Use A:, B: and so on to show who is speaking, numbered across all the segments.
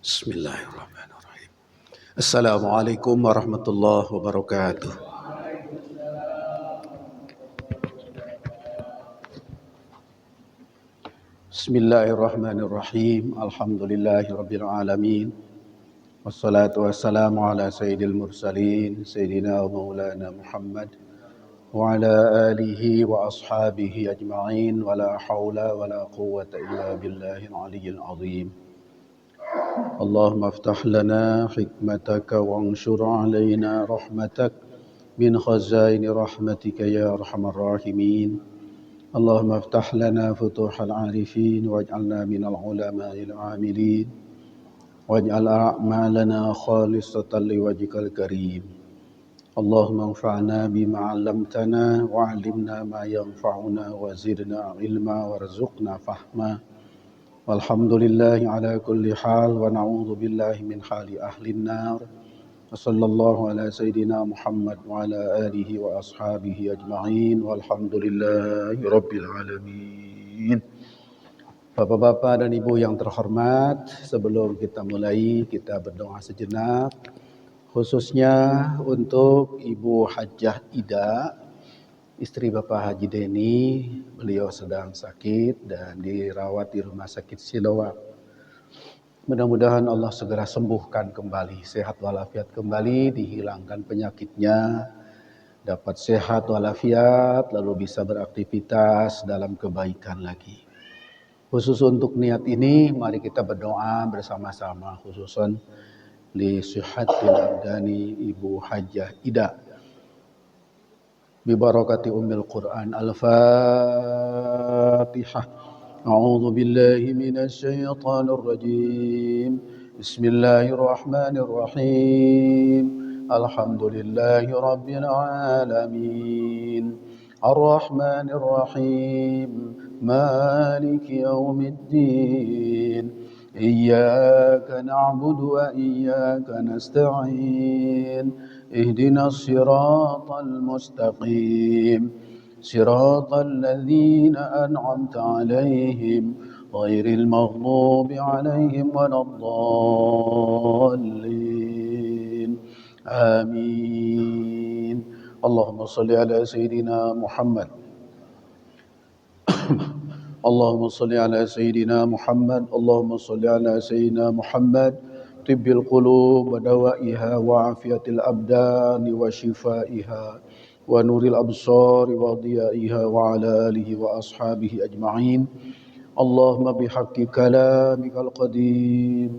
A: Bismillahirrahmanirrahim. Assalamualaikum warahmatullahi wabarakatuh. Bismillahirrahmanirrahim. Alhamdulillahirabbil alamin. Wassalatu wassalamu ala sayyidil mursalin sayyidina wa maulana Muhammad wa ala alihi wa ashabihi ajma'in wa la haula wa la quwwata illa billahil aliyyil azim. اللهم افتح لنا حكمتك وانشر علينا رحمتك من خزائن رحمتك يا أرحم الراحمين. اللهم افتح لنا فتوح العارفين واجعلنا من العلماء العاملين واجعل أعمالنا خالصة لوجهك الكريم. اللهم انفعنا بما علمتنا وعلمنا ما ينفعنا وزدنا علما وارزقنا فهما. Walhamdulillahi ala kulli hal wa na'udzu billahi min hali ahlin nar. Wa sallallahu ala sayyidina Muhammad wa ala alihi wa ashabihi ajma'in. Walhamdulillahi rabbil alamin. Bapak-bapak dan ibu yang terhormat, sebelum kita mulai, kita berdoa sejenak khususnya untuk Ibu Hajjah Ida, istri Bapak Haji Deni. Beliau sedang sakit dan dirawat di Rumah Sakit Siloam. Mudah-mudahan Allah segera sembuhkan kembali, sehat walafiat kembali, dihilangkan penyakitnya, dapat sehat walafiat, lalu bisa beraktivitas dalam kebaikan lagi. Khusus untuk niat ini, mari kita berdoa bersama-sama, khususan li sihhatil abdani Ibu Hajjah Ida. ببركة أم القرآن. الفاتحة. أعوذ بالله من الشيطان الرجيم. بسم الله الرحمن الرحيم. الحمد لله رب العالمين. الرحمن الرحيم. مالك يوم الدين. إياك نعبد وإياك نستعين. اهدنا الصراط المستقيم صراط الذين أنعمت عليهم غير المغضوب عليهم ولا الضالين آمين. اللهم صل على سيدنا محمد. اللهم صل على سيدنا محمد. اللهم صل على سيدنا محمد طب القلوب ودوائها وعافية الأبدان وشفائها ونور الأبصار وضيائها وعلى آله وأصحابه أجمعين. اللهم بحق كلامك القديم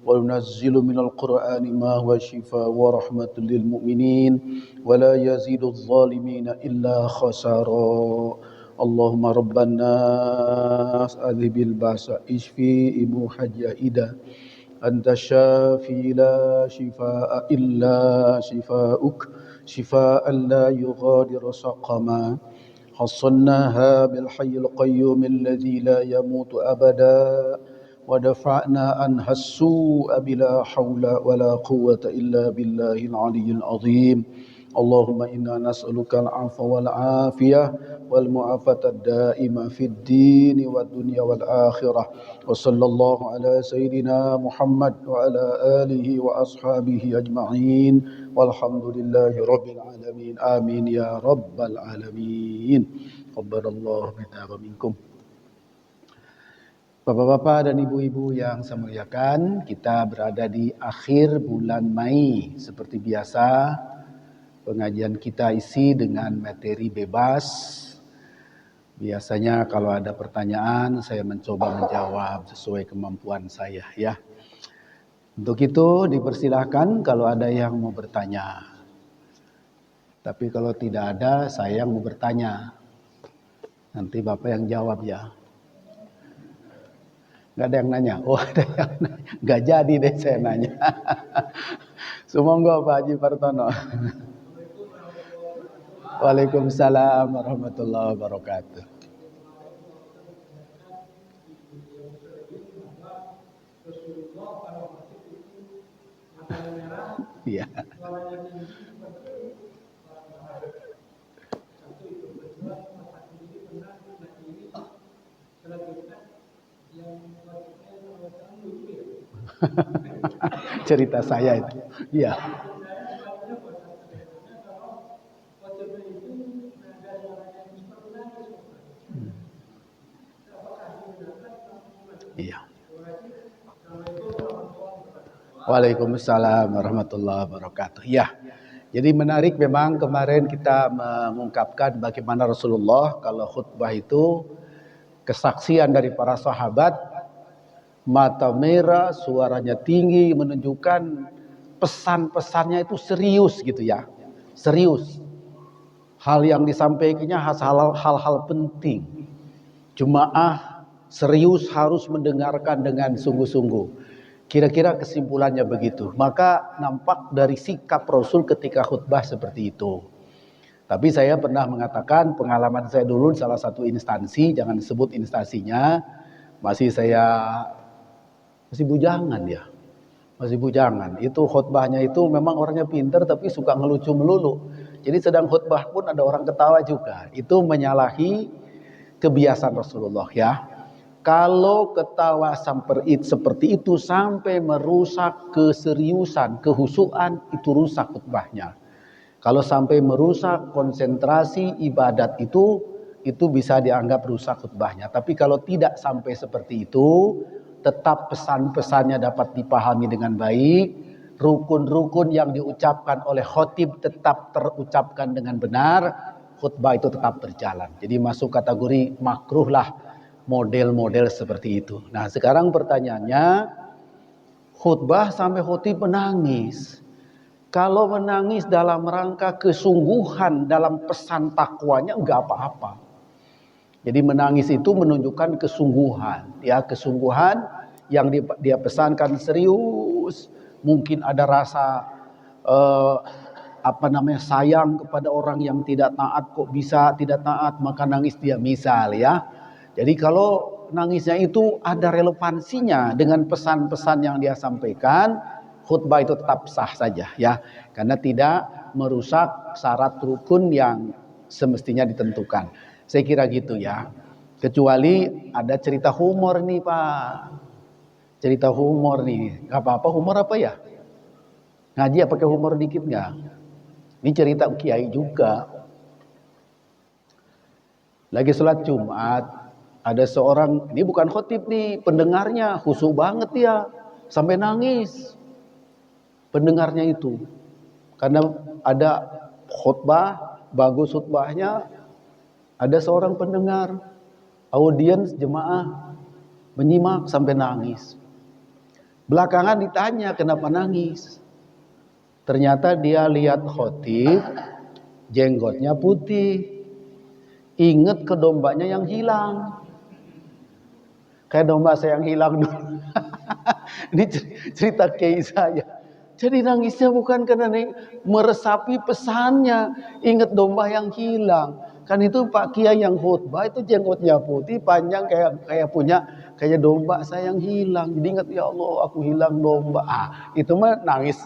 A: وننزل من القرآن ما هو شفاء ورحمة للمؤمنين ولا يزيد الظالمين إلا خسارا. اللهم رب الناس أذهب البأس اشفي Ibu Hajjah Ida. أنت الشافي لا شفاء إلا شفاؤك شفاء لا يغادر سقما. حصناها بالحي القيوم الذي لا يموت أبدا ودفعنا عنها السوء بلا حول ولا قوة إلا بالله العلي العظيم. اللهم إنا نسألك العفو والعافية والمعافاة الدائمة في الدين والدنيا والآخرة. وصلى الله على سيدنا محمد وعلى آله وأصحابه أجمعين والحمد لله رب العالمين آمين يا رب العالمين. قبل الله منا ومنكم. Bapak-bapak dan ibu-ibu yang saya muliakan, kita berada di akhir bulan Mei. Seperti biasa, pengajian kita isi dengan materi bebas. Biasanya kalau ada pertanyaan, saya mencoba menjawab sesuai kemampuan saya, ya. Untuk itu dipersilahkan kalau ada yang mau bertanya. Tapi kalau tidak ada, saya yang mau bertanya. Nanti Bapak yang jawab, ya. Nggak ada yang nanya. Oh, ada yang nanya. Nggak jadi deh saya nanya. Sumangga Pak Haji Partono. Waalaikumsalam warahmatullahi wabarakatuh. Iya. cerita saya itu. Iya. Iya. Waalaikumsalam warahmatullahi wabarakatuh. Ya, jadi menarik memang kemarin kita mengungkapkan bagaimana Rasulullah kalau khutbah itu kesaksian dari para sahabat, mata merah, suaranya tinggi, menunjukkan pesan-pesannya itu serius gitu ya. Serius. Hal yang disampaikannya hal-hal penting. Jemaah serius harus mendengarkan dengan sungguh-sungguh. Kira-kira kesimpulannya begitu. Maka nampak dari sikap Rasul ketika khutbah seperti itu. Tapi saya pernah mengatakan pengalaman saya dulu salah satu instansi, jangan disebut instansinya, masih bujangan ya. Masih bujangan. Itu khutbahnya itu memang orangnya pintar tapi suka ngelucu melulu. Jadi sedang khutbah pun ada orang ketawa juga. Itu menyalahi kebiasaan Rasulullah ya. Kalau ketawa seperti itu sampai merusak keseriusan, kehusuan, itu rusak khutbahnya. Kalau sampai merusak konsentrasi ibadat itu bisa dianggap rusak khutbahnya. Tapi kalau tidak sampai seperti itu, tetap pesan-pesannya dapat dipahami dengan baik, rukun-rukun yang diucapkan oleh khotib tetap terucapkan dengan benar, khutbah itu tetap berjalan. Jadi masuk kategori makruh lah model-model seperti itu. Nah sekarang pertanyaannya, khutbah sampai khotib menangis. Kalau menangis dalam rangka kesungguhan dalam pesan takwanya enggak apa-apa. Jadi menangis itu menunjukkan kesungguhan, ya kesungguhan yang dia pesankan serius. Mungkin ada rasa sayang kepada orang yang tidak taat, kok bisa tidak taat maka nangis dia misal ya. Jadi kalau nangisnya itu ada relevansinya dengan pesan-pesan yang dia sampaikan, khutbah itu tetap sah saja ya, karena tidak merusak syarat rukun yang semestinya ditentukan. Saya kira gitu ya. Kecuali ada cerita humor nih Pak. Cerita humor nih. Gak apa-apa, humor apa ya? Ngaji ya pakai humor dikit nggak? Ini cerita kiai juga. Lagi sholat Jumat, ada seorang, ini bukan khotib nih, pendengarnya khusyuk banget dia, sampai nangis. Pendengarnya itu, karena ada khutbah, bagus khutbahnya, ada seorang pendengar, audiens jemaah menyimak sampai nangis. Belakangan ditanya kenapa nangis. Ternyata dia lihat khotib, jenggotnya putih. Ingat ke dombanya yang hilang. Kayak domba saya yang hilang dulu. Ini cerita kiai saya. Jadi nangisnya bukan karena meresapi pesannya. Ingat domba yang hilang. Kan itu Pak Kiai yang khutbah itu jenggotnya putih, panjang kayak domba saya yang hilang. Jadi ingat, ya Allah aku hilang domba. Itu mah nangis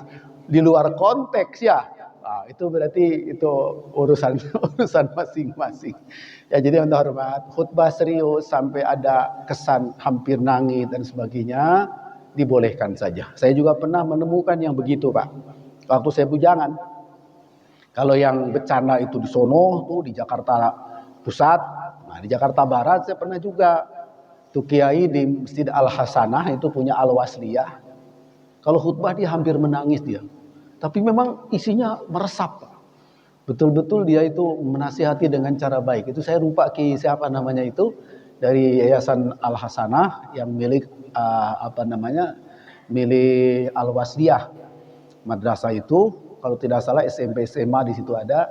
A: di luar konteks ya. Itu berarti itu urusan masing-masing. Ya jadi untuk hormat, khutbah serius sampai ada kesan hampir nangis dan sebagainya dibolehkan saja. Saya juga pernah menemukan yang begitu Pak. Waktu saya bujangan. Kalau yang bercanda itu di sono tuh di Jakarta Pusat, nah di Jakarta Barat saya pernah juga. Tuh kiai di Masjid Al Hasanah itu punya Al Wasliyah. Kalau khutbah dia hampir menangis dia. Tapi memang isinya meresap Pak. Betul-betul dia itu menasihati dengan cara baik. Itu saya lupa siapa namanya itu, dari Yayasan Al Hasanah yang milik milik Al Wasliyah madrasah itu. Kalau tidak salah SMP SMA di situ ada.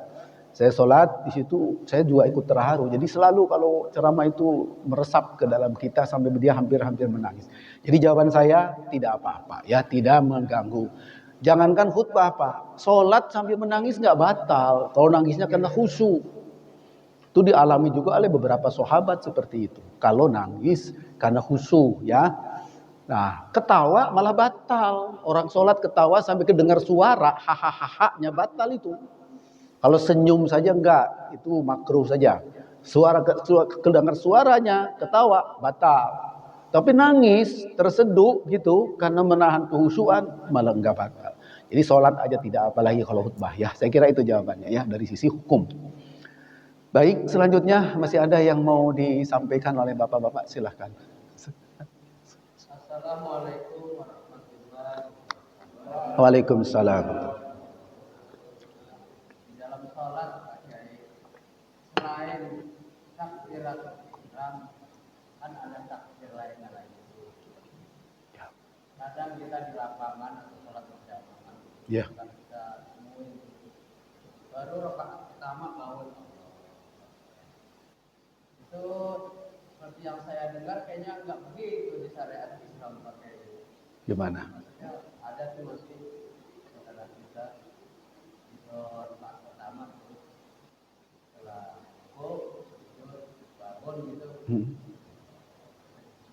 A: Saya sholat di situ, saya juga ikut terharu. Jadi selalu kalau ceramah itu meresap ke dalam kita sampai dia hampir-hampir menangis. Jadi jawaban saya tidak apa-apa ya, tidak mengganggu. Jangankan khutbah Pak, sholat sambil menangis nggak batal. Kalau nangisnya karena khusyuk, itu dialami juga oleh beberapa sahabat seperti itu. Kalau nangis karena khusyuk ya, nah ketawa malah batal. Orang sholat ketawa sampai kedengar suara, hahaha-nya batal itu. Kalau senyum saja enggak, itu makruh saja. Kedengar suaranya ketawa batal. Tapi nangis, terseduh gitu karena menahan kehusuan malah enggak batal. Jadi sholat aja tidak, apalagi kalau khutbah ya. Saya kira itu jawabannya ya dari sisi hukum. Baik, selanjutnya masih ada yang mau disampaikan oleh bapak-bapak, silahkan.
B: Assalamualaikum warahmatullahi wabarakatuh.
A: Waalaikumsalam.
B: Di dalam sholat Pak Kiai, selain takbiratul ihram, kan ada takbir lainnya lagi. Kadang kita di lapangan atau sholat berjamaah,
A: Ya.
B: kita temuin baru rakaat pertama bangun. Itu seperti yang saya dengar kayaknya nggak begitu di syariat Islam pakai.
A: Gimana?
B: Maksudnya ada tuh masih saudara kita itu rakaat pertama terus setelah bangun gitu.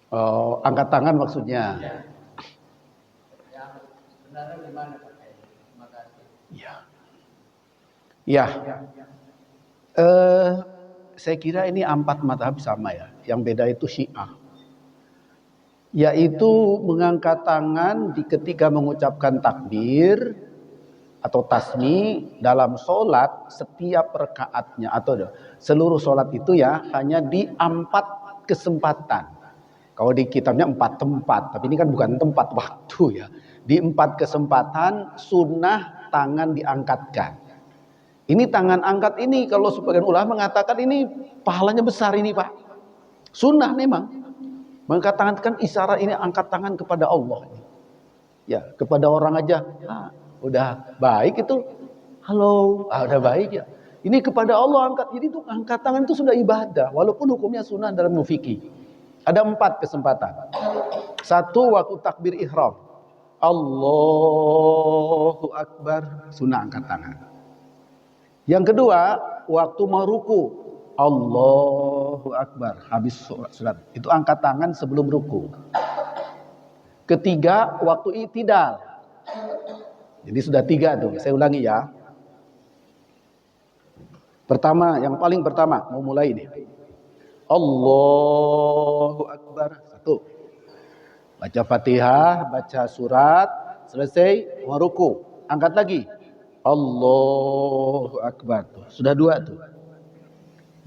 A: Oh, angkat tangan maksudnya.
B: Ya. Yang sebenarnya gimana Pak Kiai? Terima kasih.
A: Ya. Ya. Saya kira ini 4 mazhab sama ya. Yang beda itu Syiah. Yaitu mengangkat tangan ketika mengucapkan takbir atau tasmi dalam sholat setiap rakaatnya atau seluruh sholat itu ya hanya di 4 kesempatan. Kalau di kitabnya 4 tempat, tapi ini kan bukan tempat waktu ya. Di 4 kesempatan sunnah tangan diangkatkan. Ini tangan angkat ini kalau sebagian ulama mengatakan ini pahalanya besar ini Pak. Sunnah memang. Mengangkat tangan kan isyarat ini angkat tangan kepada Allah. Ya, kepada orang aja. Udah baik itu. Halo, udah baik ya. Ini kepada Allah angkat. Jadi itu angkat tangan itu sudah ibadah. Walaupun hukumnya sunnah dalam fikih. Ada 4 kesempatan. 1 waktu takbir ihram. Allahu Akbar. Sunnah angkat tangan. Yang kedua, waktu mau ruku, Allahu Akbar, habis surat. Itu angkat tangan sebelum ruku. Ketiga, waktu i'tidal. Jadi sudah 3 tuh, saya ulangi ya. Pertama, yang paling pertama, mau mulai nih. Allahu Akbar, 1. Baca Fatihah, baca surat, selesai, mau ruku. Angkat lagi. Allahu Akbar. Sudah 2 tuh.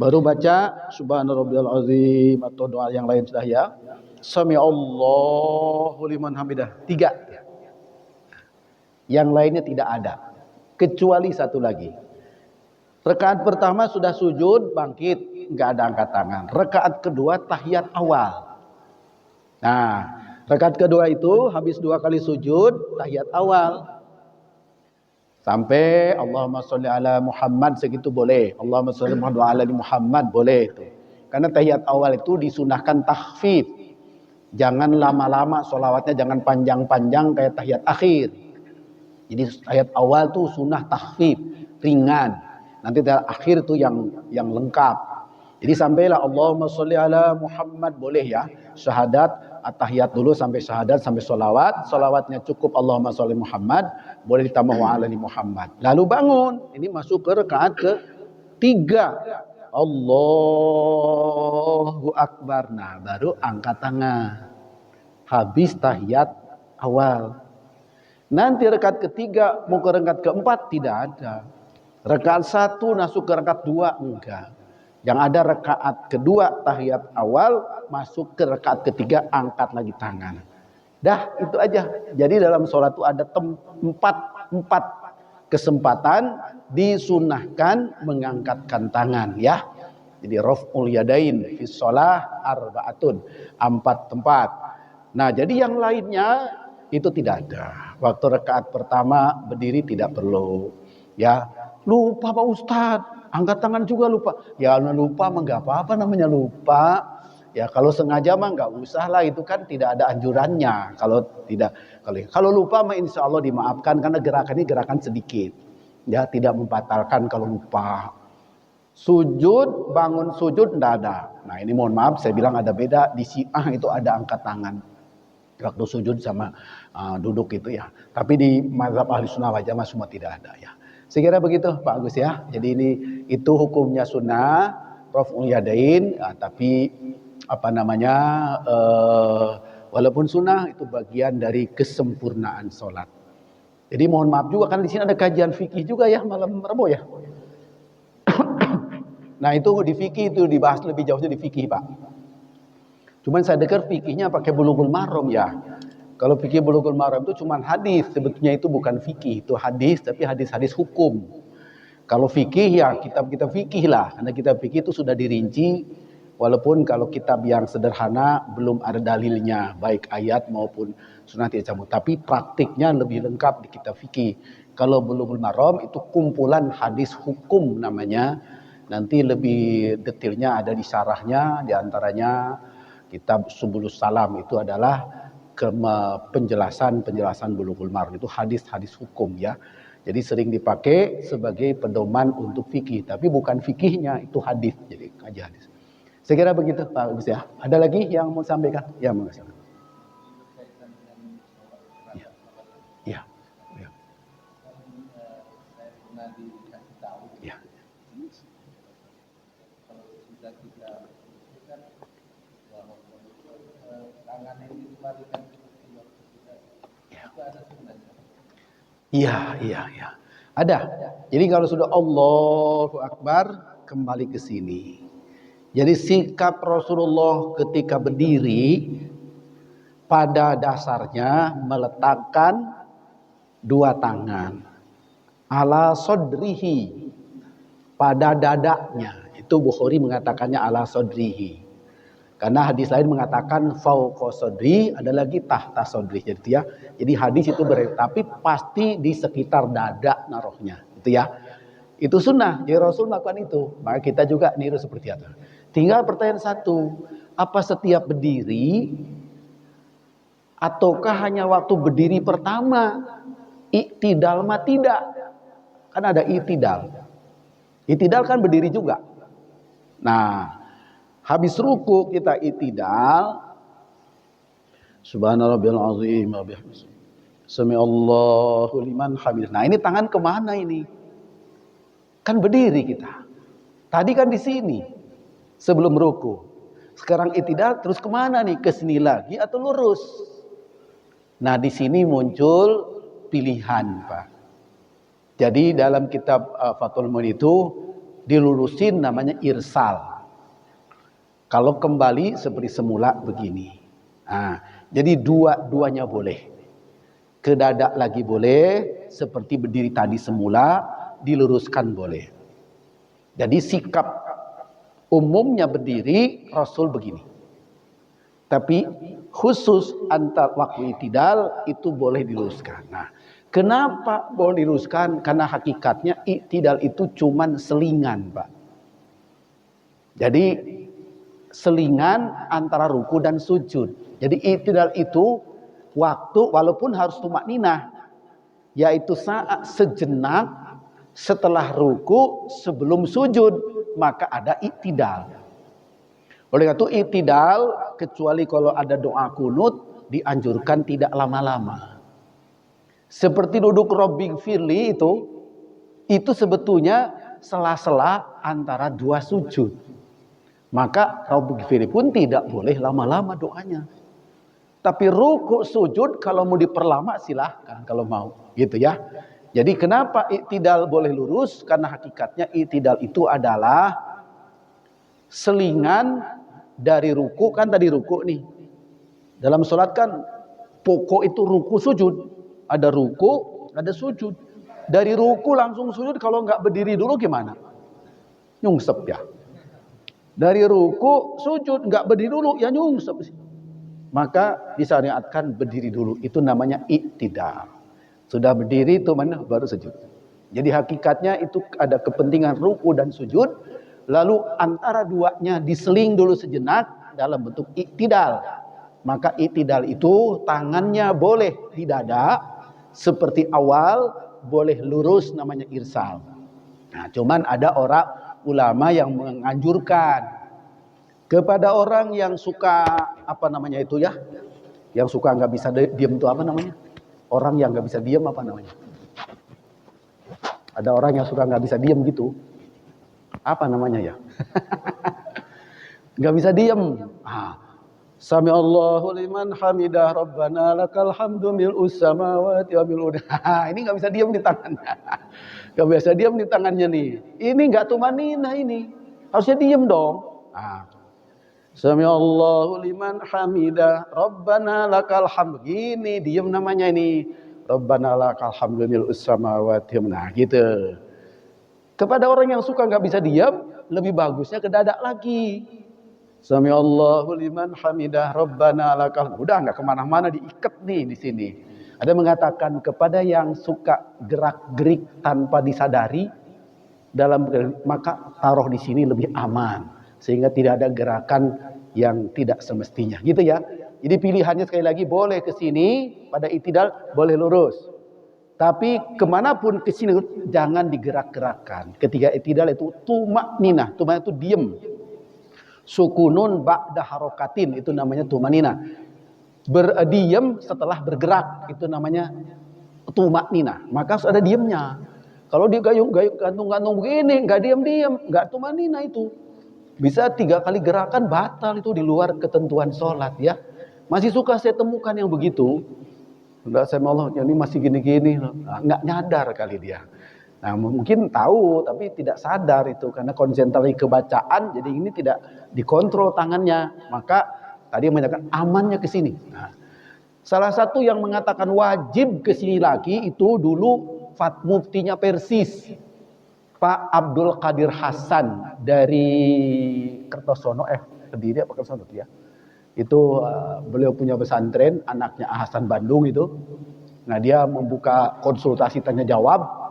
A: Baru baca Subhanarabbiyal azim atau doa yang lain sudah ya. Sami Allahu liman hamidah. 3. Yang lainnya tidak ada. Kecuali 1 lagi. Rakaat pertama sudah sujud, bangkit, enggak ada angkat tangan. Rakaat kedua tahiyat awal. Nah, rakaat kedua itu habis 2 kali sujud, tahiyat awal. Sampai Allahumma sholli ala Muhammad segitu boleh. Allahumma sholli ala Muhammad boleh itu. Karena tahiyat awal itu disunahkan takhfif. Jangan lama-lama sholawatnya, jangan panjang-panjang kayak tahiyat akhir. Jadi tahiyat awal tuh sunnah takhfif, ringan. Nanti tahiyat akhir itu yang lengkap. Jadi sampailah Allahumma sholli ala Muhammad boleh ya. Syahadat at-tahiyat dulu sampai syahadat sampai sholawat. Sholawatnya cukup Allahumma sholli Muhammad, boleh ditambah wa ala Muhammad. Lalu bangun. Ini masuk ke rakaat ke-3. Allahu Akbar. Nah, baru angkat tangan. Habis tahiyat awal. Nanti rakaat ketiga mau ke rakaat keempat tidak ada. Rakaat 1 masuk ke rakaat 2 enggak. Yang ada rakaat kedua tahiyat awal, masuk ke rakaat ketiga angkat lagi tangan. Dah itu aja. Jadi dalam sholat itu ada 4 kesempatan disunahkan mengangkatkan tangan ya. Jadi raf'ul yadain fi shalah arba'atun, 4 tempat. Nah, jadi yang lainnya itu tidak ada. Waktu rakaat pertama berdiri tidak perlu. Ya, lupa Pak Ustadz. Angkat tangan juga lupa. Ya lupa mah nggak apa-apa namanya lupa. Ya kalau sengaja mah nggak usah lah, itu kan tidak ada anjurannya. Kalau lupa mah insya Allah dimaafkan karena gerakan ini gerakan sedikit. Ya tidak membatalkan kalau lupa. Sujud, bangun sujud nggak ada. Nah ini mohon maaf saya bilang ada beda. Di Syiah itu ada angkat tangan waktu sujud sama duduk itu ya. Tapi di mazhab ahli sunnah wal jamaah semua tidak ada ya. Saya kira begitu Pak Agus ya. Jadi itu hukumnya sunnah, raf'ul yadain, tapi apa namanya, walaupun sunnah itu bagian dari kesempurnaan sholat. Jadi mohon maaf juga kan di sini ada kajian fikih juga ya malam Rabu ya. Nah itu di fikih itu dibahas lebih jauhnya di fikih Pak. Cuman saya dengar fikihnya pakai Bulughul Maram ya. Kalau fikih Bulughul Maram itu cuman hadis, sebetulnya itu bukan fikih, itu hadis tapi hadis-hadis hukum. Kalau fikih ya kitab-kitab fikih lah, karena kitab fikih itu sudah dirinci. Walaupun kalau kitab yang sederhana belum ada dalilnya, baik ayat maupun sunnah ijma, tapi praktiknya lebih lengkap di kitab fikih. Kalau Bulughul Maram itu kumpulan hadis hukum namanya. Nanti lebih detailnya ada di syarahnya, di antaranya kitab Subulus Salam itu adalah penjelasan Bulughul Maram, itu hadis-hadis hukum ya. Jadi sering dipakai sebagai pedoman untuk fikih, tapi bukan fikihnya, itu hadis. Jadi kaji hadis. Saya kira begitu Pak Agus ya. Ada lagi yang mau sampaikan? Ya, makasih. Ya. Ya. Ya.
B: Saya pernah dikasih tahu.
A: Ya.
B: Kalau sudah kita kan bahwa tangan ini dibalikan seperti waktu kita itu ada sunnahnya.
A: Iya. Ada. Jadi kalau sudah Allahu Akbar kembali ke sini. Jadi sikap Rasulullah ketika berdiri pada dasarnya meletakkan dua tangan ala sodrihi, pada dadanya. Itu Bukhari mengatakannya ala sodrihi. Karena hadis lain mengatakan fauqa sodri, ada lagi tahta sodri. Jadi ya, jadi hadis itu tapi pasti di sekitar dada naruhnya. Itu ya. Itu sunnah. Jadi Rasul melakukan itu. Maka kita juga niru seperti itu. Tinggal pertanyaan satu, apa setiap berdiri ataukah hanya waktu berdiri pertama? Iktidal mah tidak. Kan ada iktidal. Iktidal kan berdiri juga. Nah, habis ruku kita iktidal. Subhanallahil azim wa bihamdihi. Sami'allahu liman hamid. Nah, ini tangan kemana ini? Kan berdiri kita. Tadi kan di sini sebelum ruku. Sekarang iktidal terus kemana nih? Ke sini lagi atau lurus? Nah, di sini muncul pilihan, Pak. Jadi dalam kitab Fathul Muin itu dilurusin namanya irsal. Kalau kembali seperti semula begini. Nah, jadi dua-duanya boleh. Ke dada lagi boleh, seperti berdiri tadi semula, diluruskan boleh. Jadi sikap umumnya berdiri Rasul begini. Tapi khusus antar waktu iktidal itu boleh diluruskan. Nah, kenapa boleh diluruskan? Karena hakikatnya iktidal itu cuman selingan, Pak. Jadi selingan antara ruku dan sujud. Jadi iktidal itu waktu walaupun harus tumakninah, yaitu saat sejenak setelah ruku sebelum sujud, maka ada iktidal. Oleh karena itu iktidal kecuali kalau ada doa kunut dianjurkan tidak lama-lama. Seperti duduk Rabbighfirli itu sebetulnya sela-sela antara dua sujud. Maka Rabbighfirli pun tidak boleh lama-lama doanya. Tapi ruku sujud kalau mau diperlama silahkan kalau mau, gitu ya. Jadi kenapa iktidal boleh lurus? Karena hakikatnya iktidal itu adalah selingan dari ruku. Kan tadi ruku nih. Dalam sholat kan pokok itu ruku sujud. Ada ruku, ada sujud. Dari ruku langsung sujud kalau nggak berdiri dulu gimana? Nyungsep ya. Dari ruku sujud nggak berdiri dulu ya nyungsep. Maka disyariatkan berdiri dulu. Itu namanya iktidal. Sudah berdiri itu mana baru sujud. Jadi hakikatnya itu ada kepentingan ruku dan sujud. Lalu antara duanya diseling dulu sejenak dalam bentuk iktidal. Maka iktidal itu tangannya boleh di dada seperti awal, boleh lurus namanya irsal. Nah, cuman ada orang ulama yang menganjurkan kepada orang yang suka apa namanya itu ya, yang suka nggak bisa diam itu apa namanya? Orang yang nggak bisa diam apa namanya? Ada orang yang suka nggak bisa diam gitu. Apa namanya ya? Nggak bisa diem. Sami Allahu liman hamidah Rabbana lakal hamdu mil'us samawati wa mil'ud. Ini nggak bisa diem di tangannya. Nggak bisa diem di tangannya nih. Ini nggak tumanina ini. Harusnya diem dong. Sami Allahu liman hamidah Rabbana lakal hamdu. Gini diem namanya ini. Rabbana lakal hamdu mil'us samawati. Nah gitu. Kepada orang yang suka nggak bisa diam, lebih bagusnya ke dada lagi. Sami Allahu liman hamidah Rabbana lakal. Udah nggak kemana-mana, diikat nih di sini. Ada mengatakan kepada yang suka gerak-gerik tanpa disadari dalam, maka taruh di sini lebih aman sehingga tidak ada gerakan yang tidak semestinya. Gitu ya. Jadi pilihannya sekali lagi, boleh ke sini pada itidal, boleh lurus. Tapi kemanapun ke sini jangan digerak-gerakkan. Ketika itidal itu tumakninah, tumakninah itu diem. Sukunun ba'da harokatin itu namanya tumakninah. Berdiam setelah bergerak itu namanya tumakninah. Maka harus ada diemnya. Kalau dia gayung-gayung gantung-gantung begini, nggak diam-diam, nggak tumakninah itu. Bisa 3 kali gerakan batal itu di luar ketentuan sholat ya. Masih suka saya temukan yang begitu. Udah saya Allah, ini masih gini-gini, nggak nyadar kali dia. Nah mungkin tahu tapi tidak sadar itu karena konsentrasi kebacaan, jadi ini tidak dikontrol tangannya. Maka tadi menyatakan amannya ke sini. Nah, salah satu yang mengatakan wajib ke sini lagi itu dulu muftinya Persis, Pak Abdul Qadir Hasan dari Kertosono, Kediri apa Kertosono ya. Itu beliau punya pesantren, anaknya Hasan Bandung itu. Nah dia membuka konsultasi tanya jawab.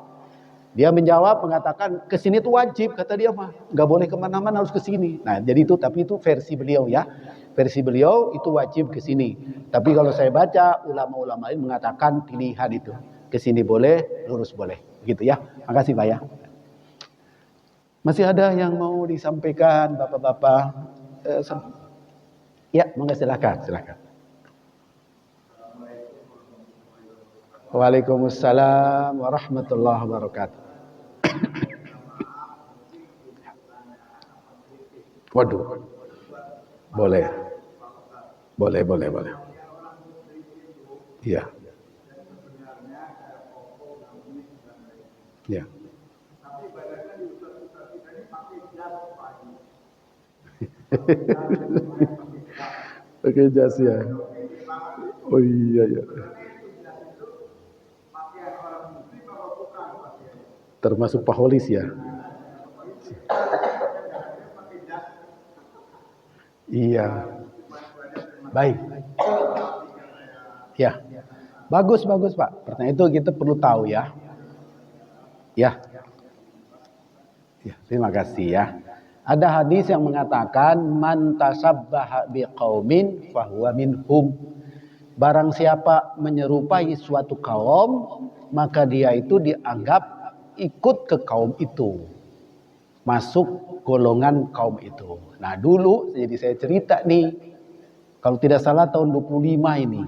A: Dia menjawab mengatakan kesini itu wajib, kata dia mah nggak boleh kemana-mana, harus kesini. Nah jadi itu, tapi itu versi beliau ya. Versi beliau itu wajib kesini. Tapi kalau saya baca ulama-ulama lain mengatakan pilihan itu, kesini boleh, lurus boleh, gitu ya. Makasih Pak ya. Masih ada yang mau disampaikan bapak-bapak? Ya, monggo silakan. Waalaikumsalam warahmatullahi wabarakatuh. Waduh. Boleh. Iya. Ya. Pakai jas ya. Oh iya ya. Termasuk paholis ya. Iya. Baik. Ya. Bagus Pak. Pertanyaan itu kita perlu tahu ya. Ya. Ya, terima kasih ya. Ada hadis yang mengatakan man tasabbaha biqaumin fahuwa minhum. Barang siapa menyerupai suatu kaum, maka dia itu dianggap ikut ke kaum itu. Masuk golongan kaum itu. Nah, dulu jadi saya cerita nih. Kalau tidak salah tahun 25 ini.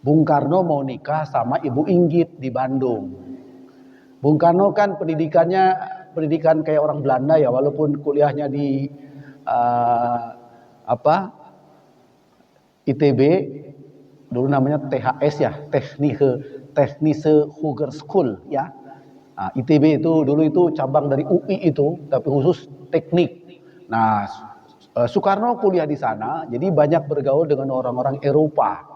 A: Bung Karno mau nikah sama Ibu Inggit di Bandung. Bung Karno kan pendidikan kayak orang Belanda ya, walaupun kuliahnya di ITB, dulu namanya THS ya, Technische Hogeschool ya. Nah, ITB itu dulu itu cabang dari UI itu, tapi khusus teknik. Nah, Soekarno kuliah di sana, jadi banyak bergaul dengan orang-orang Eropa.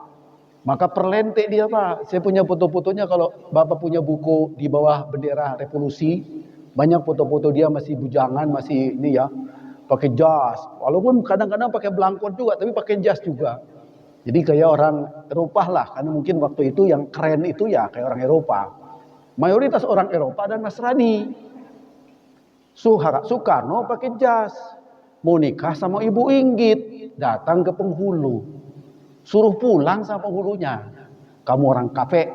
A: Maka perlente dia Pak. Saya punya foto-fotonya, kalau Bapak punya buku di bawah bendera revolusi, banyak foto-foto dia masih bujangan, masih ini ya, pakai jas. Walaupun kadang-kadang pakai belangkon juga, tapi pakai jas juga. Jadi kayak orang Eropa lah, karena mungkin waktu itu yang keren itu ya kayak orang Eropa. Mayoritas orang Eropa dan Nasrani. Soekarno pakai jas, mau nikah sama Ibu Inggit, datang ke penghulu, suruh pulang sama penghulunya. Kamu orang kafir,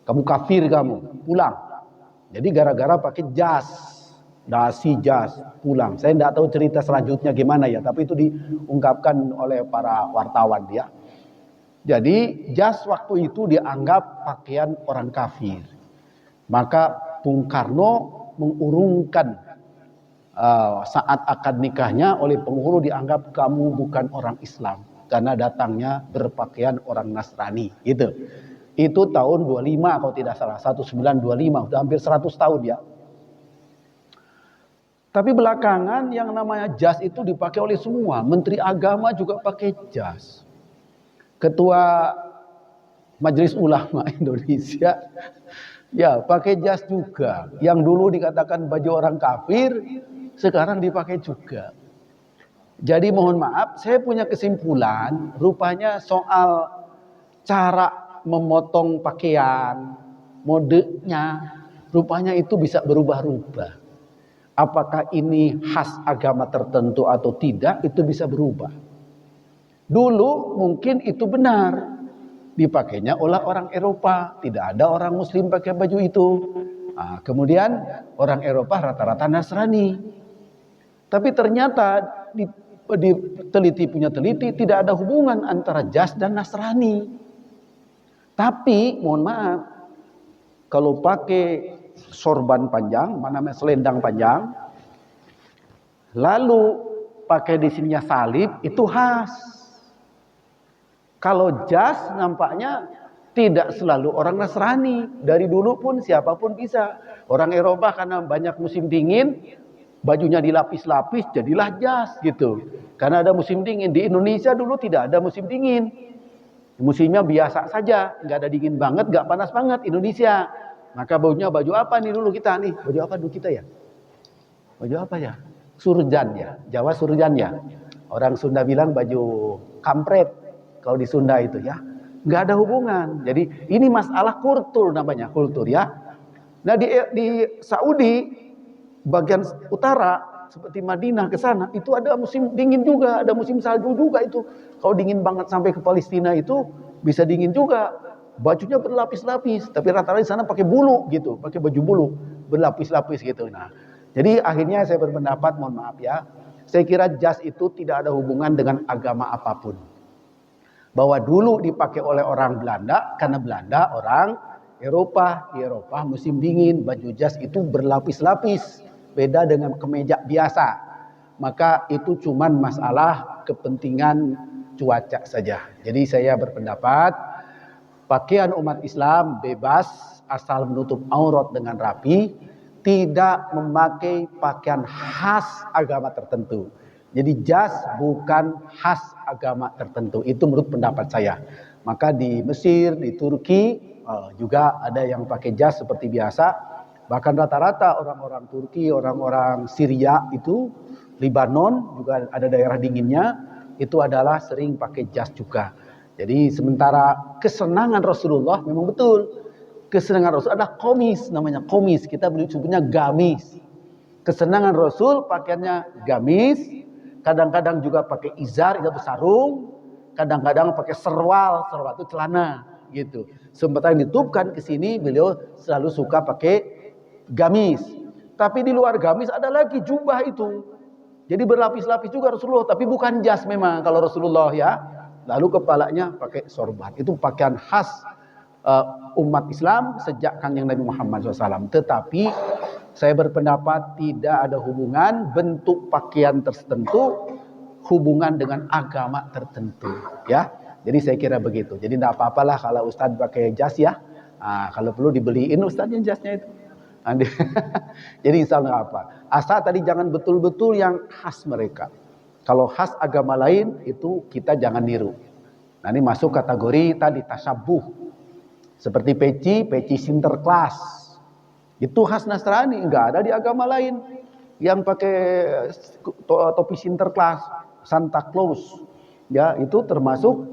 A: kamu kafir kamu, pulang. Jadi gara-gara pakai jas, dasi jas, pulang. Saya tidak tahu cerita selanjutnya gimana ya, tapi itu diungkapkan oleh para wartawan dia. Jadi jas waktu itu dianggap pakaian orang kafir. Maka Bung Karno mengurungkan saat akad nikahnya oleh penghulu dianggap kamu bukan orang Islam karena datangnya berpakaian orang Nasrani gitu. Itu tahun 25 kalau tidak salah, 1925, udah hampir 100 tahun ya. Tapi belakangan yang namanya jas itu dipakai oleh semua. Menteri Agama juga pakai jas. Ketua Majelis Ulama Indonesia ya pakai jas juga. Yang dulu dikatakan baju orang kafir, sekarang dipakai juga. Jadi mohon maaf, saya punya kesimpulan, rupanya soal cara memotong pakaian, modenya, rupanya itu bisa berubah-ubah. Apakah ini khas agama tertentu atau tidak, itu bisa berubah. Dulu mungkin itu benar, dipakainya oleh orang Eropa, tidak ada orang Muslim pakai baju itu. Nah, kemudian orang Eropa rata-rata Nasrani. Tapi ternyata di teliti tidak ada hubungan antara jas dan Nasrani. Tapi mohon maaf, kalau pakai sorban panjang, namanya selendang panjang, lalu pakai di sininya salib, itu khas. Kalau jas nampaknya tidak selalu orang Nasrani. Dari dulu pun siapapun bisa. Orang Eropa karena banyak musim dingin, bajunya dilapis-lapis, jadilah jas gitu. Karena ada musim dingin. Di Indonesia dulu tidak ada musim dingin. Musimnya biasa saja, nggak ada dingin banget, nggak panas banget Indonesia. Maka bajunya baju apa nih dulu kita nih? Baju apa dulu kita ya? Baju apa ya? Surjan ya, Jawa surjan ya. Orang Sunda bilang baju kampret. Kalau di Sunda itu ya, nggak ada hubungan. Jadi ini masalah kultur namanya, kultur ya. Nah di Saudi bagian utara seperti Madinah ke sana itu ada musim dingin juga, ada musim salju juga itu. Kalau dingin banget sampai ke Palestina itu bisa dingin juga. Bajunya berlapis-lapis, tapi rata-rata di sana pakai bulu gitu, pakai baju bulu berlapis-lapis gitu. Nah, jadi akhirnya saya berpendapat, mohon maaf ya, saya kira jas itu tidak ada hubungan dengan agama apapun. Bahwa dulu dipakai oleh orang Belanda karena Belanda orang Eropa. Di Eropa musim dingin baju jas itu berlapis-lapis, beda dengan kemeja biasa. Maka itu cuman masalah kepentingan cuaca saja. Jadi saya berpendapat pakaian umat Islam bebas asal menutup aurat dengan rapi, tidak memakai pakaian khas agama tertentu. Jadi jas bukan khas agama tertentu. Itu menurut pendapat saya. Maka di Mesir, di Turki juga ada yang pakai jas seperti biasa. Bahkan rata-rata orang-orang Turki, orang-orang Syria itu, Lebanon juga ada daerah dinginnya, itu adalah sering pakai jas juga. Jadi sementara kesenangan Rasulullah memang betul. Kesenangan Rasul adalah komis, namanya komis. Kita sebutnya gamis. Kesenangan Rasul pakaiannya gamis. Kadang-kadang juga pakai izar, itu sarung. Kadang-kadang pakai serwal itu celana gitu. Sementara yang ditutupkan ke sini beliau selalu suka pakai gamis. Tapi di luar gamis ada lagi jubah itu. Jadi berlapis-lapis juga Rasulullah, tapi bukan jas memang kalau Rasulullah ya. Lalu kepalanya pakai sorban. Itu pakaian khas umat Islam sejak Kanjeng Nabi Muhammad SAW. Tetapi saya berpendapat tidak ada hubungan bentuk pakaian tertentu hubungan dengan agama tertentu. Ya, jadi saya kira begitu. Jadi tidak apa-apalah kalau Ustadz pakai jas ya. Kalau perlu dibeliin Ustadznya jasnya itu. Jadi insya Allah apa? Asal tadi jangan betul-betul yang khas mereka. Kalau khas agama lain itu kita jangan niru. Nah ini masuk kategori tadi tasabuh. Seperti peci Sinterklas. Itu khas Nasrani, enggak ada di agama lain. Yang pakai topi Sinterklas, Santa Claus. Ya, itu termasuk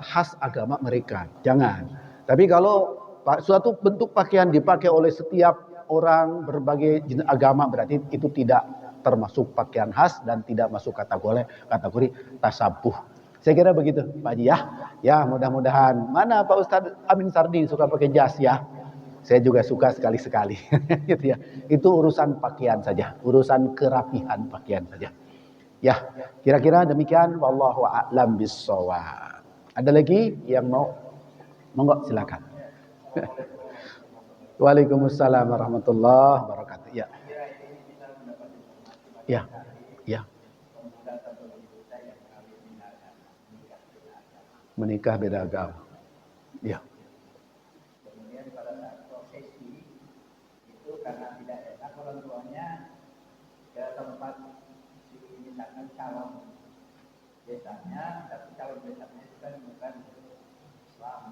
A: khas agama mereka. Jangan. Tapi kalau suatu bentuk pakaian dipakai oleh setiap orang berbagai jenis agama berarti itu tidak termasuk pakaian khas dan tidak masuk kategori tasabuh. Saya kira begitu Pak Haji ya. Ya mudah-mudahan. Mana Pak Ustadz Amin Sardi suka pakai jas ya. Saya juga suka sekali-sekali. Gitu ya. Itu urusan pakaian saja. Urusan kerapihan pakaian saja. Ya kira-kira demikian. Wallahu a'lam bissawab. Ada lagi yang mau? Monggo silakan. Waalaikumsalam warahmatullahi wabarakatuh. Ya. Ya, ya.
B: pemuda atau pemuda yang kawin beda agama, menikah beda agama.
A: Menikah beda agama. Ya.
B: Kemudian pada saat prosesi itu karena tidak enak orang tuanya ke tempat si misalkan calon desanya, tapi calon desanya itu kan bukan Islam.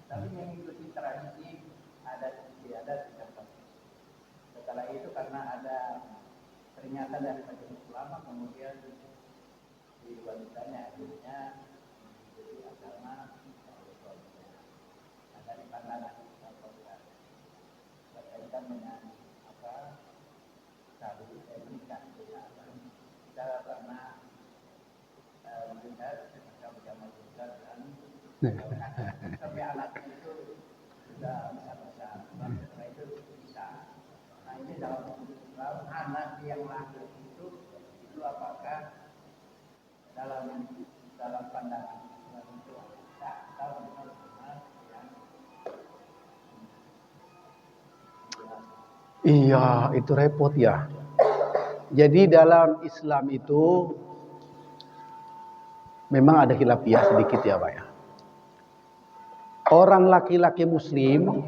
B: Tapi mengikuti tradisi adat istiadat seperti itu. Setelah itu karena ada peringatan dari majelis ulama, kemudian si wanitanya akhirnya mengikuti agama suaminya. Ada di pandangan berkaitan dengan apa tadi nikah kita pernah melihat ketika bersama juga dan sampai anaknya itu sudah besar-besar, setelah itu bisa. Nah ini dalam Islam anak yang lahir itu apakah dalam pandangan Islam itu atau benar-benar yang
A: Iya, itu repot ya. Jadi dalam Islam itu memang ada khilafiyah sedikit ya Pak ya. Orang laki-laki muslim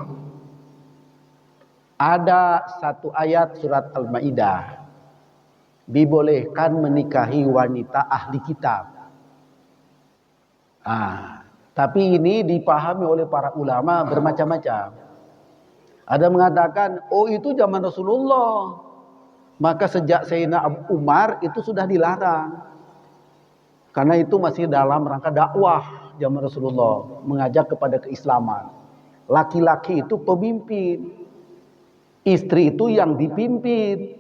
A: ada satu ayat surat Al-Maidah dibolehkan menikahi wanita ahli kitab. Tapi ini dipahami oleh para ulama bermacam-macam. Ada mengatakan, oh itu zaman Rasulullah. Maka sejak Sayyidina Abu Umar itu sudah dilarang. Karena itu masih dalam rangka dakwah zaman Rasulullah. Mengajak kepada keislaman. Laki-laki itu pemimpin. Istri itu yang dipimpin.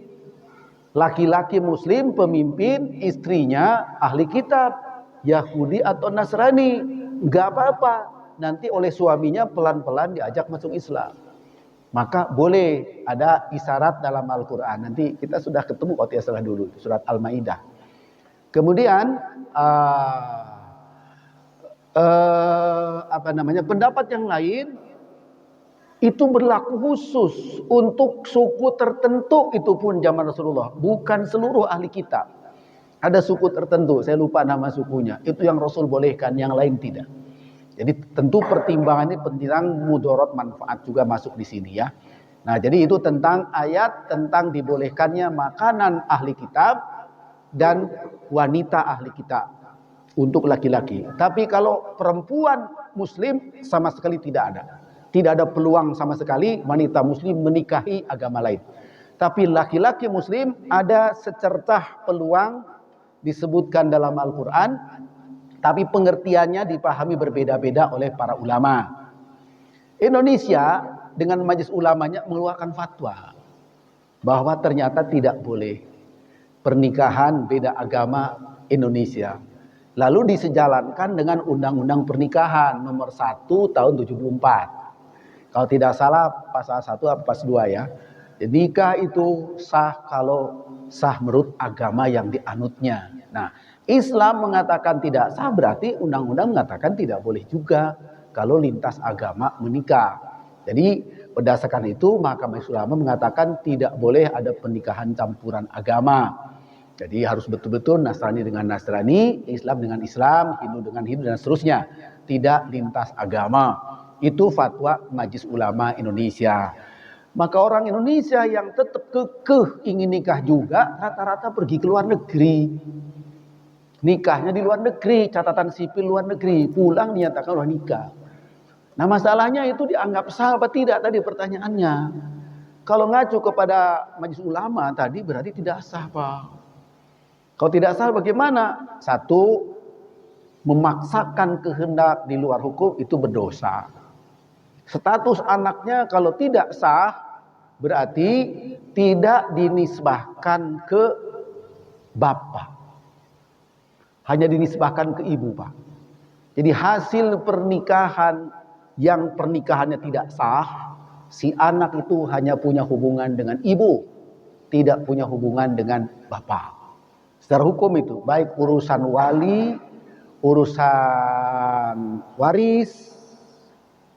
A: Laki-laki muslim pemimpin, istrinya ahli kitab. Yahudi atau Nasrani. Gak apa-apa. Nanti oleh suaminya pelan-pelan diajak masuk Islam. Maka boleh ada isyarat dalam Al-Quran. Nanti kita sudah ketemu kalau tidak salah dulu. Surat Al-Maidah. Kemudian pendapat yang lain itu berlaku khusus untuk suku tertentu, itu pun zaman Rasulullah. Bukan seluruh ahli kitab. Ada suku tertentu, saya lupa nama sukunya. Itu yang Rasul bolehkan, yang lain tidak. Jadi tentu pertimbangannya tentang mudarat manfaat juga masuk di sini ya. Nah, jadi itu tentang ayat tentang dibolehkannya makanan ahli kitab dan wanita ahli kitab untuk laki-laki. Tapi kalau perempuan muslim sama sekali tidak ada. Tidak ada peluang sama sekali wanita muslim menikahi agama lain. Tapi laki-laki muslim ada secercah peluang disebutkan dalam Al-Quran. Tapi pengertiannya dipahami berbeda-beda oleh para ulama. Indonesia dengan majelis ulamanya mengeluarkan fatwa bahwa ternyata tidak boleh pernikahan beda agama Indonesia. Lalu disejalankan dengan Undang-Undang Pernikahan nomor 1 tahun 74. Kalau tidak salah pasal 1 atau pasal 2 ya. Nikah itu sah kalau sah menurut agama yang dianutnya. Nah, Islam mengatakan tidak sah, berarti undang-undang mengatakan tidak boleh juga kalau lintas agama menikah. Jadi berdasarkan itu maka majelis ulama mengatakan tidak boleh ada pernikahan campuran agama. Jadi harus betul-betul Nasrani dengan Nasrani, Islam dengan Islam, Hindu dengan Hindu dan seterusnya. Tidak lintas agama. Itu fatwa Majelis Ulama Indonesia. Maka orang Indonesia yang tetap kekeh ingin nikah juga rata-rata pergi ke luar negeri. Nikahnya di luar negeri, catatan sipil luar negeri, pulang dinyatakan udah nikah. Nah masalahnya itu dianggap sah apa tidak tadi pertanyaannya. Kalau ngacu kepada majelis ulama tadi berarti tidak sah Pak. Kalau tidak sah bagaimana? Satu, memaksakan kehendak di luar hukum itu berdosa. Status anaknya kalau tidak sah berarti tidak dinisbahkan ke bapak. Hanya dinisbahkan ke ibu Pak. Jadi hasil pernikahan yang pernikahannya tidak sah, si anak itu hanya punya hubungan dengan ibu, tidak punya hubungan dengan bapak. Secara hukum itu, baik urusan wali, urusan waris,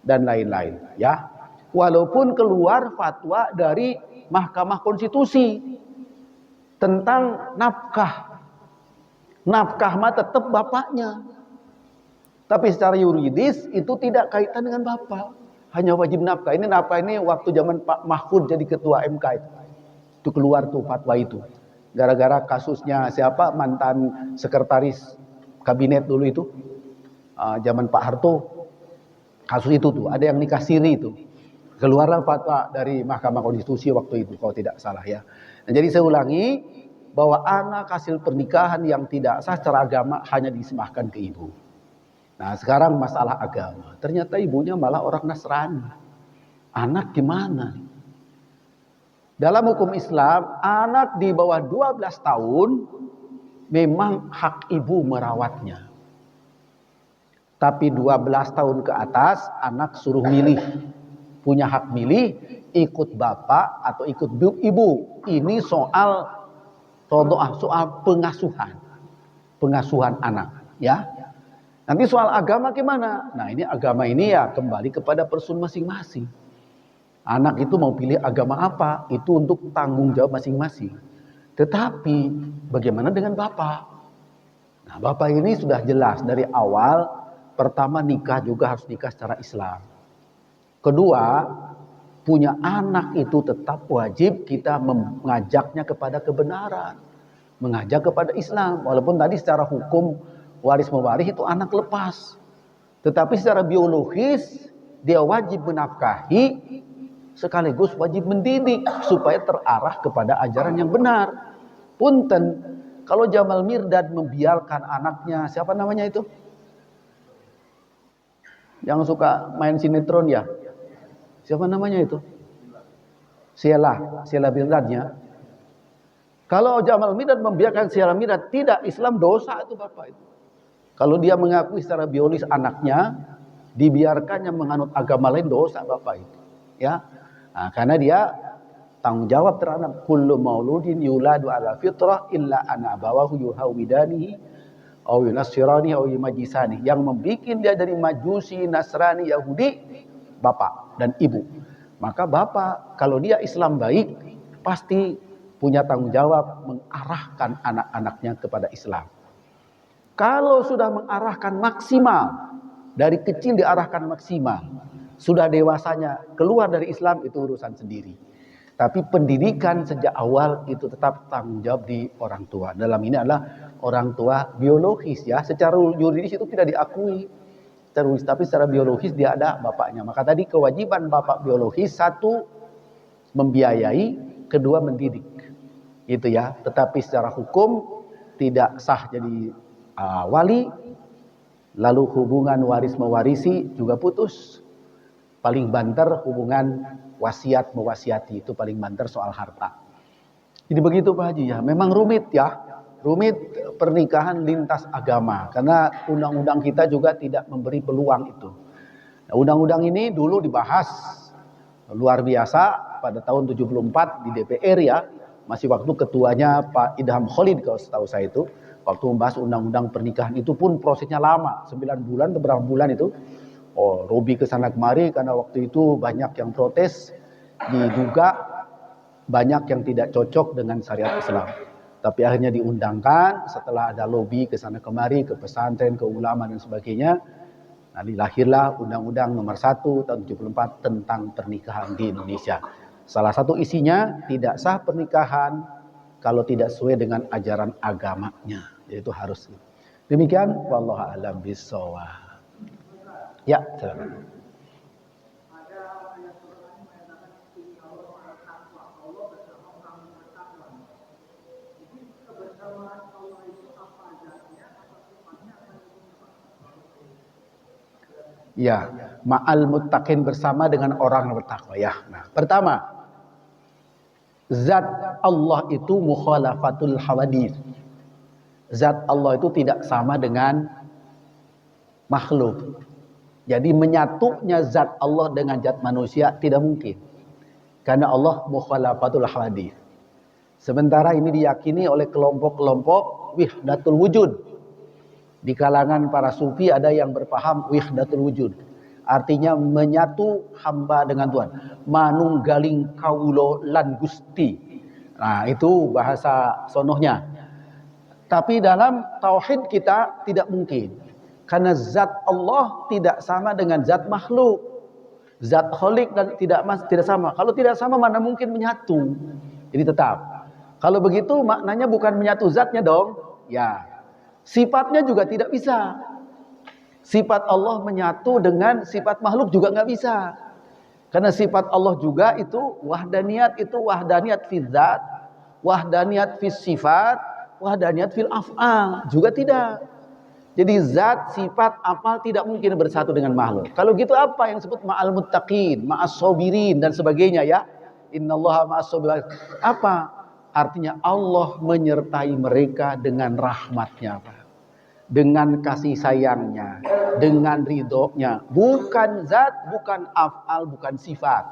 A: dan lain-lain. Ya, walaupun keluar fatwa dari Mahkamah Konstitusi. tentang nafkah. Nafkah mah tetap bapaknya. Tapi secara yuridis itu tidak kaitan dengan bapak. Hanya wajib nafkah. Ini nafkah ini waktu zaman Pak Mahfud jadi ketua MK itu. Itu keluar tuh fatwa itu. Gara-gara kasusnya siapa? Mantan sekretaris kabinet dulu itu. Zaman Pak Harto. Kasus itu tuh. Ada yang nikah siri itu. Keluarlah fatwa dari Mahkamah Konstitusi waktu itu. Kalau tidak salah ya. Nah, jadi saya ulangi. Bahwa anak hasil pernikahan yang tidak sah secara agama hanya dinisbahkan ke ibu. Nah sekarang masalah agama. Ternyata ibunya malah orang Nasrani. Anak gimana? Dalam hukum Islam, anak di bawah 12 tahun memang hak ibu merawatnya. Tapi 12 tahun ke atas anak suruh milih. Punya hak milih ikut bapak atau ikut ibu. Ini soal pengasuhan. Pengasuhan anak. Ya. Nanti soal agama gimana? Nah ini agama ini ya kembali kepada person masing-masing. Anak itu mau pilih agama apa? Itu untuk tanggung jawab masing-masing. Tetapi bagaimana dengan bapak? Nah bapak ini sudah jelas dari awal. Pertama nikah juga harus nikah secara Islam. Kedua, punya anak itu tetap wajib kita mengajaknya kepada kebenaran. Mengajak kepada Islam. Walaupun tadi secara hukum waris mewaris itu anak lepas. Tetapi secara biologis dia wajib menafkahi sekaligus wajib mendidik supaya terarah kepada ajaran yang benar. Punten, kalau Jamal Mirdad membiarkan anaknya, siapa namanya itu? Yang suka main sinetron ya? Siapa namanya itu? Sheila Mirdadnya. Kalau Jamal Mirdad membiarkan Sheila Mirdad, tidak, Islam dosa itu bapak itu. Kalau dia mengakui secara biologis anaknya, dibiarkannya menganut agama lain dosa bapak itu. Ya, nah, karena dia tanggung jawab terhadap kullu mauludin yuladu ala fitrah illa ana abawahu yuhawidanihi aw yunassirani aw yumajisani. Yang membuat dia dari Majusi, Nasrani, Yahudi, bapak dan ibu. Maka bapak kalau dia Islam baik pasti punya tanggung jawab mengarahkan anak-anaknya kepada Islam. Kalau sudah mengarahkan maksimal, dari kecil diarahkan maksimal, sudah dewasanya keluar dari Islam itu urusan sendiri. Tapi pendidikan sejak awal itu tetap tanggung jawab di orang tua. Dalam ini adalah orang tua biologis ya, secara yuridis itu tidak diakui. Tapi secara biologis dia ada bapaknya. Maka tadi kewajiban bapak biologis satu membiayai, kedua mendidik. Gitu ya. Tetapi secara hukum tidak sah jadi wali, lalu hubungan waris mewarisi juga putus. Paling banter hubungan wasiat mewasiati, itu paling banter soal harta. Jadi begitu Pak Haji ya, memang rumit ya, rumit pernikahan lintas agama karena undang-undang kita juga tidak memberi peluang itu. Nah, undang-undang ini dulu dibahas luar biasa pada tahun 74 di DPR ya, masih waktu ketuanya Pak Idham Khalid kalau setahu saya itu. Waktu membahas undang-undang pernikahan itu pun prosesnya lama, 9 bulan atau berapa bulan itu. Oh, Robi kesana kemari karena waktu itu banyak yang protes, diduga banyak yang tidak cocok dengan syariat Islam. Tapi akhirnya diundangkan setelah ada lobby kesana kemari, ke pesantren, ke ulama dan sebagainya. Nah, dilahirlah Undang-Undang Nomor 1 tahun 74 tentang pernikahan di Indonesia. Salah satu isinya tidak sah pernikahan kalau tidak sesuai dengan ajaran agamanya, yaitu harus. Demikian, wallahu a'lam bishawab. Ya, silakan. Ya, ma'al muttaqin bersama dengan orang yang bertakwa ya. Nah, pertama, zat Allah itu mukhalafatul hawadith. Zat Allah itu tidak sama dengan makhluk. Jadi menyatunya zat Allah dengan zat manusia tidak mungkin. Karena Allah mukhalafatul hawadith. Sementara ini diyakini oleh kelompok-kelompok wihdatul wujud. Di kalangan para sufi ada yang berpaham wihdatul wujud. Artinya menyatu hamba dengan Tuhan. Manunggaling kaulo lan Gusti. Nah, itu bahasa sonohnya. Tapi dalam tauhid kita tidak mungkin. Karena zat Allah tidak sama dengan zat makhluk. Zat khalik dan tidak sama. Kalau tidak sama mana mungkin menyatu. Jadi tetap. Kalau begitu maknanya bukan menyatu zatnya dong. Ya. Sifatnya juga tidak bisa. Sifat Allah menyatu dengan sifat makhluk juga nggak bisa. Karena sifat Allah juga itu wahdaniyat fil zat, wahdaniyat fil sifat, wahdaniyat fil af'al. Juga tidak. Jadi zat, sifat, afal tidak mungkin bersatu dengan makhluk. Kalau gitu apa yang disebut ma'al muttaqin, ma'as sabirin dan sebagainya ya. Innallaha ma'as sabirin. Apa? Artinya Allah menyertai mereka dengan rahmatnya, Pak. Dengan kasih sayangnya, dengan ridhonya. Bukan zat, bukan af'al, bukan sifat.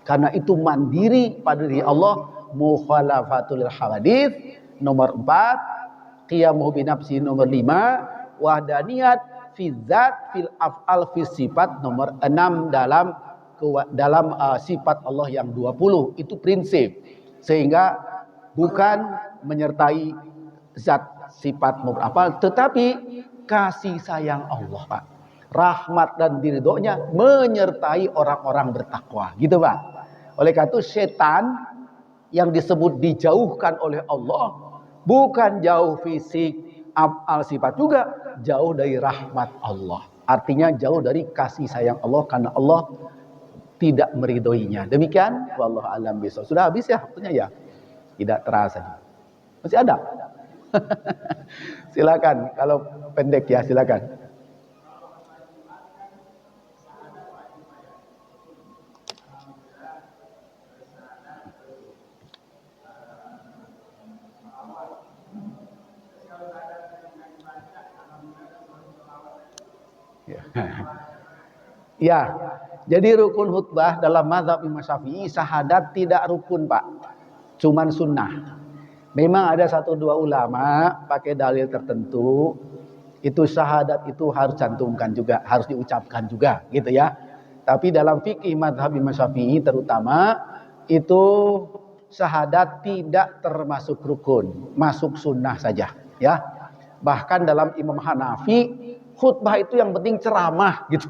A: Karena itu mandiri pada diri Allah. Mukhalafatul hawadith nomor 4, qiyamuhu binafsi nomor 5, wahdaniyat fi zat fil af'al fi sifat nomor 6 dalam sifat Allah yang 20. Itu prinsip. Sehingga bukan menyertai zat, sifat maupun apa, tetapi kasih sayang Allah, Pak. Rahmat dan ridhonya menyertai orang-orang bertakwa. Gitu, Pak. Oleh karena itu setan yang disebut dijauhkan oleh Allah bukan jauh fisik, af'al, sifat juga, jauh dari rahmat Allah. Artinya jauh dari kasih sayang Allah karena Allah tidak meridhoinya. Demikian, wallahu a'lam bishawab. Sudah habis ya waktunya ya? Tidak terasa. Masih ada? Silakan, kalau pendek ya silakan. Ya, jadi rukun khutbah dalam mazhab Imam Syafi'i syahadat tidak rukun, Pak. Cuman sunnah. Memang ada 1-2 ulama pakai dalil tertentu, itu syahadat itu harus cantumkan juga, harus diucapkan juga, gitu ya. Tapi dalam fikih mazhab Imam Syafi'i terutama itu syahadat tidak termasuk rukun, masuk sunnah saja, ya. Bahkan dalam Imam Hanafi khutbah itu yang penting ceramah gitu.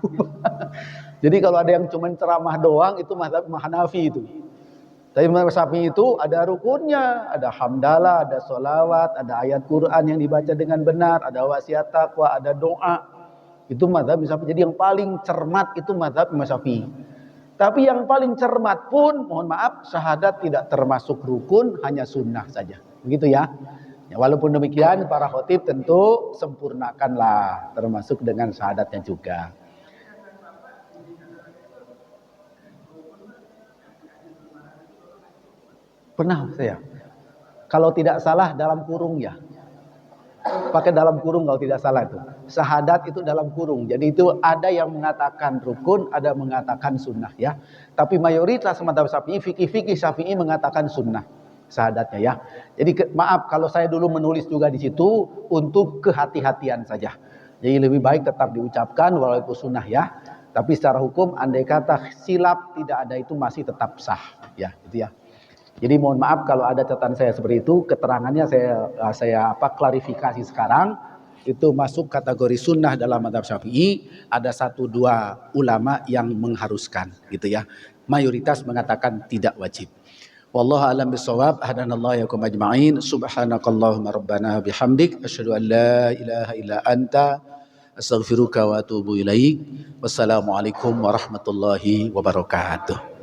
A: Jadi kalau ada yang cuma ceramah doang itu mazhab Imam Hanafi itu. Tapi mazhab Syafi'i itu ada rukunnya, ada hamdalah, ada sholawat, ada ayat Quran yang dibaca dengan benar, ada wasiat taqwa, ada doa. Itu mazhab Imam Syafi'i. Jadi yang paling cermat itu mazhab Imam Syafi'i. Tapi yang paling cermat pun, mohon maaf, syahadat tidak termasuk rukun, hanya sunnah saja. Begitu ya. Ya, walaupun demikian para khotib tentu sempurnakanlah termasuk dengan syahadatnya juga. Pernah saya. Kalau tidak salah dalam kurung ya. Pakai dalam kurung kalau tidak salah itu. Syahadat itu dalam kurung. Jadi itu ada yang mengatakan rukun, ada mengatakan sunnah ya. Tapi mayoritas mazhab Syafi'i, fikih Syafi'i mengatakan sunnah syahadatnya ya. Jadi maaf kalau saya dulu menulis juga di situ untuk kehati-hatian saja. Jadi lebih baik tetap diucapkan walaupun sunnah ya. Tapi secara hukum andai kata silap tidak ada itu masih tetap sah ya, gitu ya. Jadi mohon maaf kalau ada catatan saya seperti itu, keterangannya saya klarifikasi sekarang. Itu masuk kategori sunnah dalam mazhab Syafi'i. Ada 1-2 ulama yang mengharuskan, gitu ya. Mayoritas mengatakan tidak wajib. Wallahu a'lam bishawab. Hadanallahu yakum ajma'in. Subhanakallahumma rabbana bihamdik asyhadu an la ilaha illa anta astaghfiruka wa atubu ilaik. Wassalamualaikum warahmatullahi wabarakatuh.